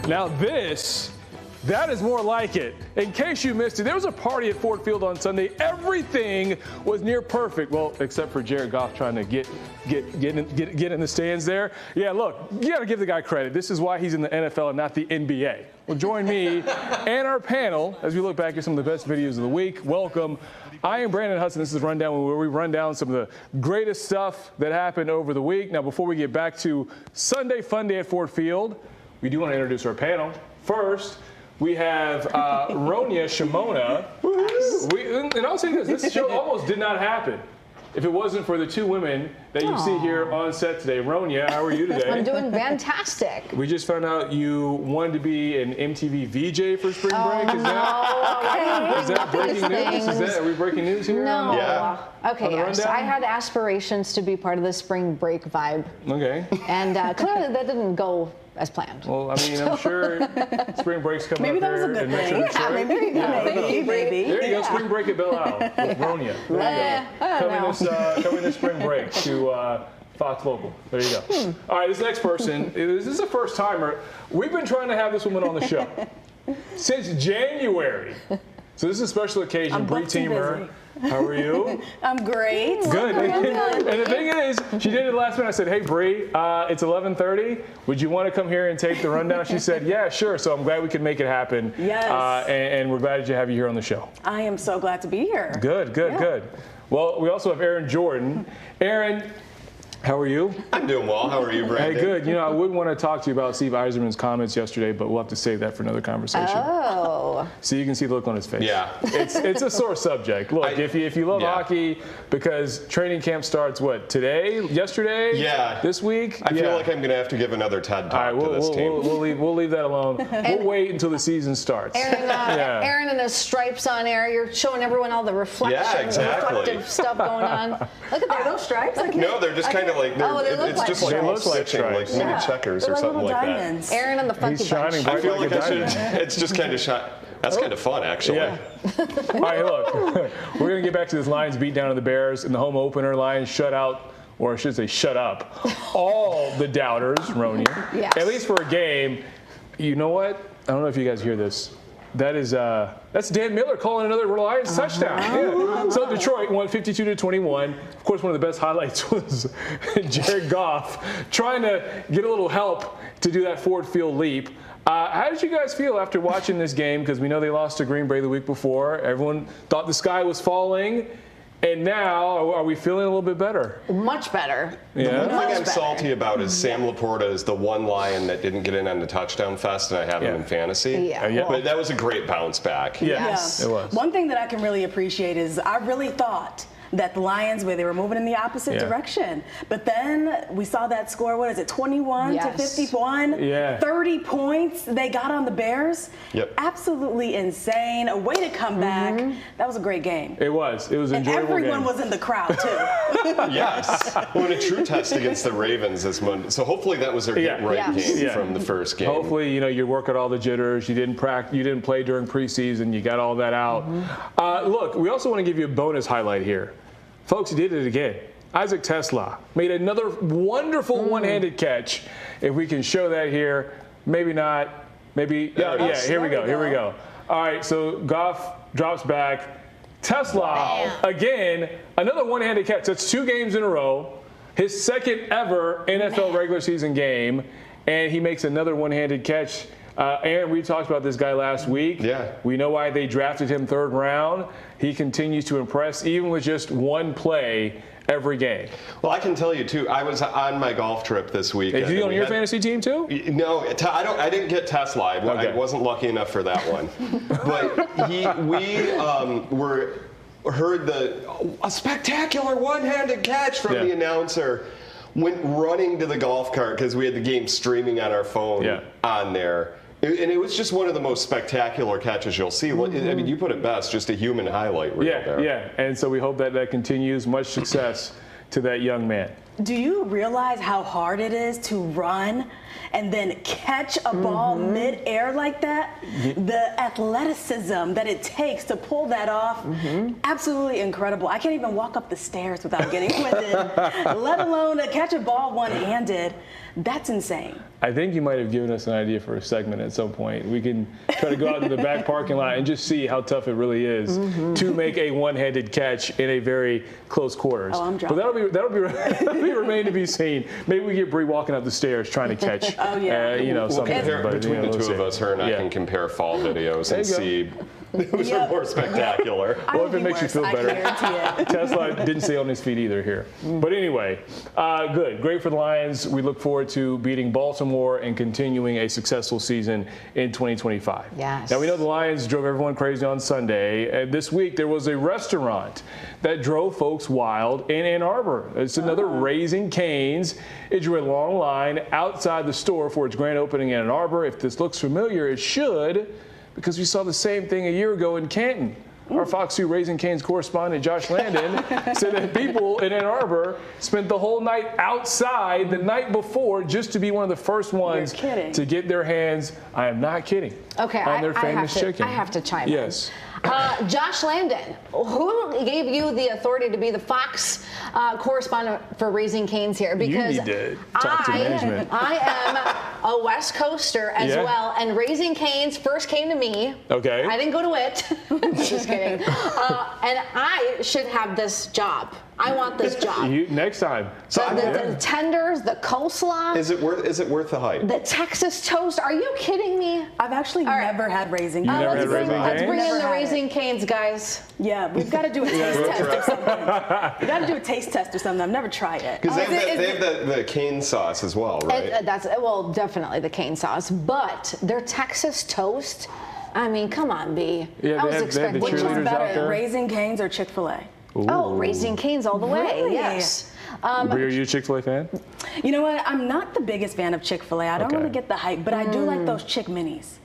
Now that is more like it. In case you missed it, there was a party at Ford Field on Sunday. Everything was near perfect. Well, except for Jared Goff trying to get in the stands there. Yeah, look, you got to give the guy credit. This is why he's in the NFL and not the NBA. Well, join me and our panel as we look back at some of the best videos of the week. Welcome. I am Brandon Hudson. This is Rundown, where we run down some of the greatest stuff that happened over the week. Now, before we get back to Sunday Fun Day at Ford Field, we do want to introduce our panel. First, we have Ronya Shimona. And I'll say this show almost did not happen if it wasn't for the two women that you see here on set today. Ronya, how are you today? I'm doing fantastic. We just found out you wanted to be an MTV VJ for spring break. Is that breaking news? Are we breaking news here? No. Yeah. Okay, yes. I had aspirations to be part of the spring break vibe. Okay. And clearly that didn't go as planned. Well, I mean, I'm sure spring break's coming Maybe up that was a here good in thing. Metro Detroit. Maybe. There you go, spring break at Belle Isle with Ronya. There you go. Coming this spring break to Fox Local. There you go. All right, this next person, this is a first timer. We've been trying to have this woman on the show since January. So this is a special occasion. Bree Teamer. How are you? I'm great. Good. And the thing is, she did it last minute. I said, hey, Bree, it's 11:30. Would you want to come here and take the rundown? She said, yeah, sure. So I'm glad we could make it happen. Yes. And we're glad to have you here on the show. I am so glad to be here. Good. Well, we also have Aaron Jordan. Aaron, how are you? I'm doing well. How are you, Brandon? Hey, good. You know, I would want to talk to you about Steve Eiserman's comments yesterday, but we'll have to save that for another conversation. Oh. So you can see the look on his face. Yeah. It's a sore subject. Look, if you love hockey, because training camp starts, today? Yesterday? Yeah. This week? I feel like I'm going to have to give another TED Talk to this team. We'll leave that alone. We'll wait until the season starts. Aaron and his stripes on air. You're showing everyone all the reflective stuff going on. Look at that. Are those stripes? No, they're just kind of like, it's just like stitching, like mini checkers or something like diamonds. that. Aaron and the funky He's shining bunch. I feel like diamond. it's just kind of That's kind of fun, actually. Yeah. All right, look, we're going to get back to this Lions beat down of the Bears in the home opener. Lions shut out, or I should say shut up, all the doubters, Ronya. Yes. At least for a game. You know what? I don't know if you guys hear this. That's Dan Miller calling another Lions touchdown. Yeah. So Detroit won 52-21. Of course, one of the best highlights was Jared Goff trying to get a little help to do that Ford Field leap. How did you guys feel after watching this game? Because we know they lost to Green Bay the week before. Everyone thought the sky was falling. And now, are we feeling a little bit better? Much better. Yeah. The one thing I'm salty about is Sam Laporta is the one Lion that didn't get in on the touchdown fest, and I have him in fantasy. Yeah. But that was a great bounce back. Yes, it was. One thing that I can really appreciate is I really thought that the Lions, where they were moving in the opposite direction. But then we saw that score, 21 to 51? 30 points they got on the Bears. Yep. Absolutely insane. A way to come back. That was a great game. It was. It was an enjoyable game. And everyone was in the crowd, too. Yes. Well, in a true test against the Ravens this Monday. So hopefully that was their get-right game from the first game. Hopefully, you're working all the jitters. You didn't practice. You didn't play during preseason. You got all that out. Look, we also want to give you a bonus highlight here. Folks, he did it again. Isaac Tesla made another wonderful one-handed catch. If we can show that here, maybe not. Maybe. Here we go. All right, so Goff drops back. Tesla, again, another one-handed catch. That's 2 games in a row. His second ever NFL regular season game, and he makes another one-handed catch. Aaron, we talked about this guy last week. Yeah. We know why they drafted him 3rd round. He continues to impress, even with just one play every game. Well, I can tell you, too, I was on my golf trip this week. Is he on your fantasy team, too? No, I didn't get Tesla. I wasn't lucky enough for that one. But we heard a spectacular one-handed catch from the announcer. Went running to the golf cart because we had the game streaming on our phone on there. And it was just one of the most spectacular catches you'll see. I mean, you put it best, just a human highlight reel there. Yeah. And so we hope that continues. Much success to that young man. Do you realize how hard it is to run and then catch a ball mid-air like that, the athleticism that it takes to pull that off, absolutely incredible. I can't even walk up the stairs without getting winded, let alone to catch a ball one-handed. That's insane. I think you might have given us an idea for a segment at some point. We can try to go out to the back parking lot and just see how tough it really is to make a one-handed catch in a very close quarters. Oh, I'm dropping. But that'll be remain to be seen. Maybe we get Bree walking up the stairs trying to catch. We'll something. compare between the two of us. Her and I can compare fall videos and see who's more spectacular. Well, if it makes you feel better. Tesla didn't stay on his feet either here. But anyway, good. Great for the Lions. We look forward to beating Baltimore and continuing a successful season in 2025. Yes. Now, we know the Lions drove everyone crazy on Sunday. And this week, there was a restaurant that drove folks wild in Ann Arbor. It's another Raising Cane's. It drew a long line outside the store for its grand opening in Ann Arbor. If this looks familiar, it should, because we saw the same thing a year ago in Canton. Our Fox 2 Raising Cane's correspondent, Josh Landon, said that people in Ann Arbor spent the whole night outside the night before just to be one of the first ones to get their hands, I am not kidding, on their famous chicken. I have to chime in. Yes. Josh Landon, who gave you the authority to be the Fox correspondent for Raising Cane's here? Because you need to talk to management. I am a West Coaster as well, and Raising Cane's first came to me. Okay. I didn't go to it. Just kidding. And I should have this job. I want this job. Next time. The tenders, the coleslaw. Is it worth the hype? The Texas toast. Are you kidding me? I've actually never had Raising Cane's. Let's bring in the Raising Cane's, guys. Yeah, we've got to do a taste test or something. We got to do a taste test or something. I've never tried it. Because they have the cane sauce as well, right? Well, definitely the cane sauce, but their Texas toast. I mean, come on, B. Yeah, I was expecting. Which is better, Raising Cane's or Chick-fil-A? Ooh. Oh, Raising Cane's all the way. Really? Yes. Brie, are you a Chick-fil-A fan? You know what? I'm not the biggest fan of Chick-fil-A. I don't really get the hype, but I do like those Chick Minis.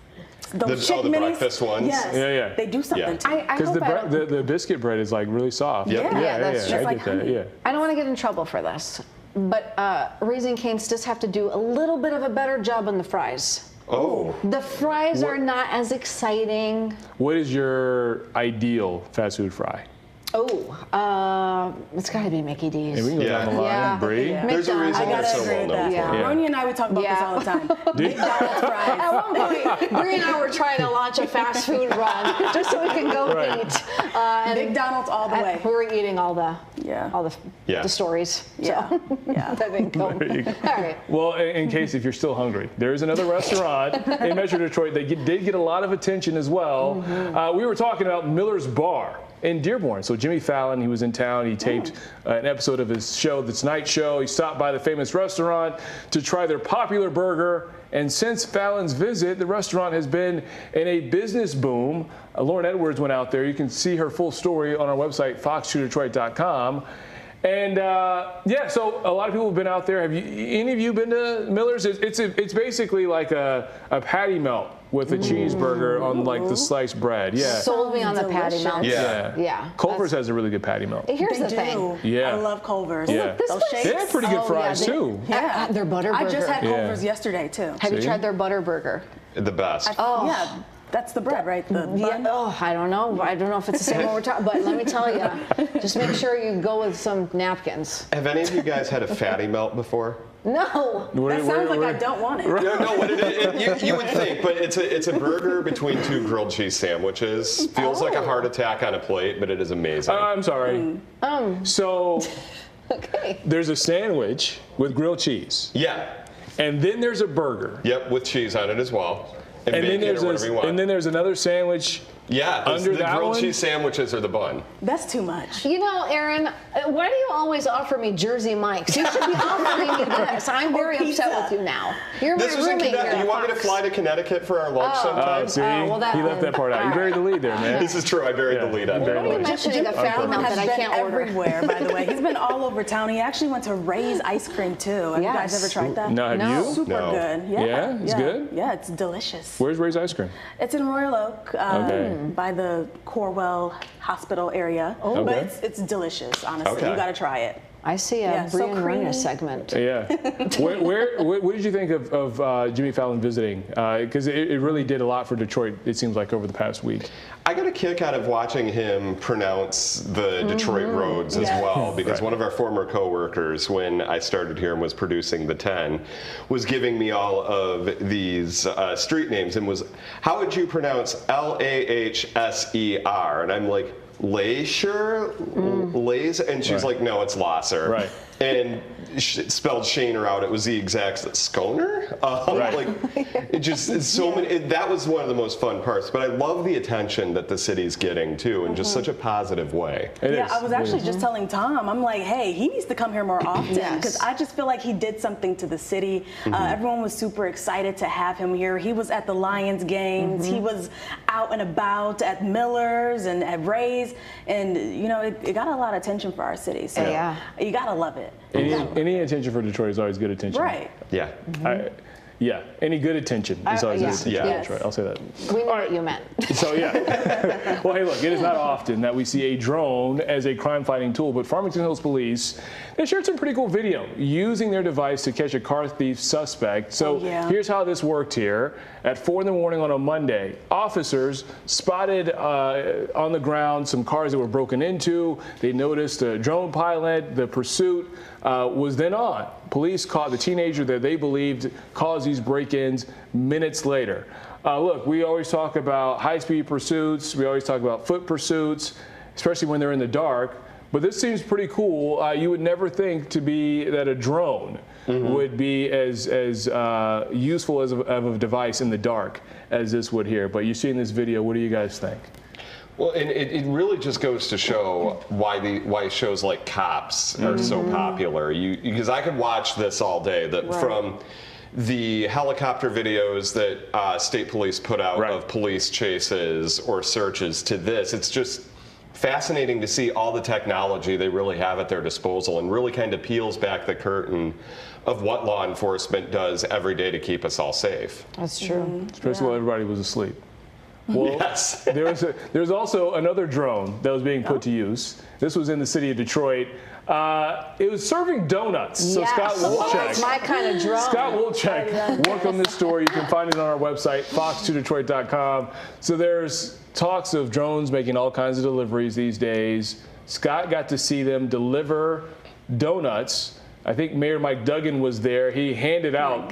Those Chick Minis, breakfast ones? Yes. Yeah. They do something to me. Because the biscuit bread is like really soft. Yep. Yeah, that's I just get that. Yeah. I don't want to get in trouble for this, but Raising Cane's does have to do a little bit of a better job on the fries. Oh. The fries are not as exciting. What is your ideal fast food fry? Oh, it's got to be Mickey D's. And we can go down the line. Brie? There's a reason they're so well known for it. Roni and I would talk about this all the time. McDonald's fries. At one point, Brie and I were trying to launch a fast food run just so we can go eat. And McDonald's all the way. We were eating all the stories. Yeah. That didn't go. All right. Well, in case if you're still hungry, there is another restaurant in Metro Detroit that did get a lot of attention as well. We were talking about Miller's Bar in Dearborn. So Jimmy Fallon, he was in town. He taped an episode of his show, The Tonight Show. He stopped by the famous restaurant to try their popular burger. And since Fallon's visit, the restaurant has been in a business boom. Lauren Edwards went out there. You can see her full story on our website, fox2detroit.com. And so a lot of people have been out there. Have any of you been to Miller's? It's basically like a patty melt with a cheeseburger on like the sliced bread. Yeah. Sold me on the patty melt. Yeah. Culver's has a really good patty melt. Here's the thing. Yeah. I love Culver's. Yeah. Those shakes. They have pretty good fries too. Yeah. Their butter burger. I just had Culver's yesterday too. Have you tried their butter burger? The best. Yeah. That's the bread, right? The bun? I don't know. I don't know if it's the same one we're talking about, but let me tell you, just make sure you go with some napkins. Have any of you guys had a fatty melt before? No. That sounds like I don't want it. No, what it is, you would think, but it's a burger between two grilled cheese sandwiches. Feels like a heart attack on a plate, but it is amazing. I'm sorry. So there's a sandwich with grilled cheese. Yeah. And then there's a burger. Yep, with cheese on it as well. And then there's another sandwich. Yeah, under the grilled cheese sandwiches are the bun. That's too much. You know, Aaron, why do you always offer me Jersey Mike's? You should be offering me this. I'm very upset with you now. You're my roommate here. You want me to fly to Connecticut for our lunch sometime? See, he left that part out. You buried the lead there, man. This is true. I buried the lead on that. What are you mentioning a fatty melt that I can't order? Everywhere, by the way. He's been all over town. He actually went to Ray's Ice Cream too. Have you guys ever tried that? No, have you? Super good. Yeah, it's good? Yeah, it's delicious. Where's Ray's Ice Cream? It's in Royal Oak, by the Corwell Hospital area. But it's delicious, honestly. You got to try it. I see a Brian Rona segment. Yeah. What did you think of Jimmy Fallon visiting? Because it really did a lot for Detroit, it seems like, over the past week. I got a kick out of watching him pronounce the Detroit roads as well, because one of our former coworkers, when I started here and was producing the 10, was giving me all of these street names and was, how would you pronounce Lahser? And I'm like, Laser, and she's like, no, it's Lasser. Right. And spelled Shaner out. It was the exact Schoner. Right. Like, it just it's so many. That was one of the most fun parts. But I love the attention that the city's getting too, in just such a positive way. I was actually just telling Tom. I'm like, hey, he needs to come here more often because I just feel like he did something to the city. Everyone was super excited to have him here. He was at the Lions games. He was out and about at Miller's and at Ray's, and you know, it got a lot of attention for our city. So you gotta love it. Any attention for Detroit is always good attention. Right. Yeah. Any good attention is always good attention for Detroit. I'll say that. We know what you meant. So well, hey, look, it is not often that we see a drone as a crime-fighting tool, but Farmington Hills Police, they shared some pretty cool video using their device to catch a car thief suspect. So here's how this worked here. At 4 in the morning on a Monday, officers spotted on the ground some cars that were broken into. They noticed a drone pilot. The pursuit was then on. Police caught the teenager that they believed caused these break-ins minutes later. Look, we always talk about high-speed pursuits. We always talk about foot pursuits, especially when they're in the dark. But this seems pretty cool. You would never think that a drone would be as useful as of a device in the dark as this would here. But you've seen this video. What do you guys think? Well, and it really just goes to show why shows like Cops are so popular. Because I could watch this all day. From the helicopter videos that state police put out of police chases or searches to this, it's just fascinating to see all the technology they really have at their disposal, and really kind of peels back the curtain of what law enforcement does every day to keep us all safe. That's true. Especially while everybody was asleep. Well, there's also another drone that was being put to use. This was in the city of Detroit. It was serving donuts. So Scott Wolchek, that's my kind of drone. Scott Wolchek worked on this story. You can find it on our website, fox2detroit.com. So there's talks of drones making all kinds of deliveries these days. Scott got to see them deliver donuts. I think Mayor Mike Duggan was there. He handed out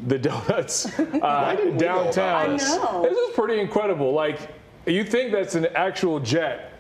the donuts downtown. I know. This is pretty incredible. Like, you think that's an actual jet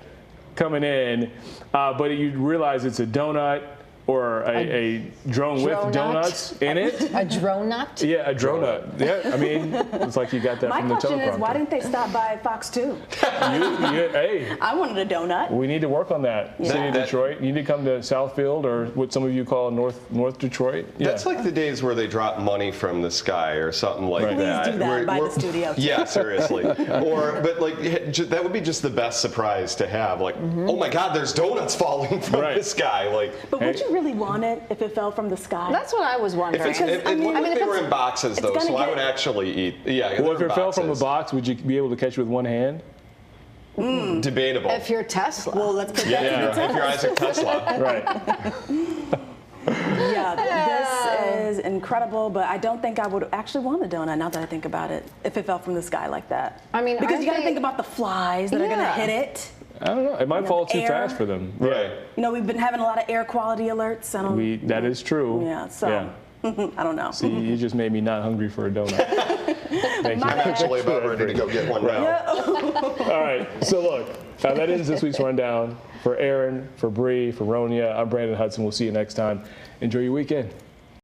coming in, but you realize it's a donut or a drone with donuts in it. A drone nut? Yeah, a drone nut. Yeah, I mean, it's like you got that from the teleprompter. My question is, why didn't they stop by Fox 2? Hey. I wanted a donut. We need to work on that. City of Detroit. You need to come to Southfield, or what some of you call North Detroit. Yeah. That's like the days where they drop money from the sky or something like that. Please do that by the studio. Yeah, seriously. But like, that would be just the best surprise to have. Like, oh my God, there's donuts falling from the sky. Like, but would you really want it if it fell from the sky? That's what I was wondering. It looked like they were in boxes, though, so I would actually eat. Yeah. Well, if it fell from a box, would you be able to catch it with one hand? Debatable. If you're Tesla. Well, let's put that in the test. If you're Isaac Tesla. Right. This is incredible, but I don't think I would actually want a donut now that I think about it, if it fell from the sky like that. I mean, because you got to think about the flies that are going to hit it. I don't know. It might fall too fast for them. Right. You know, we've been having a lot of air quality alerts. That is true. Yeah, so I don't know. See, you just made me not hungry for a donut. Thank you. I'm actually about ready to go get one now. All right. So look, that ends this week's rundown. For Aaron, for Bree, for Ronya, I'm Brandon Hudson. We'll see you next time. Enjoy your weekend.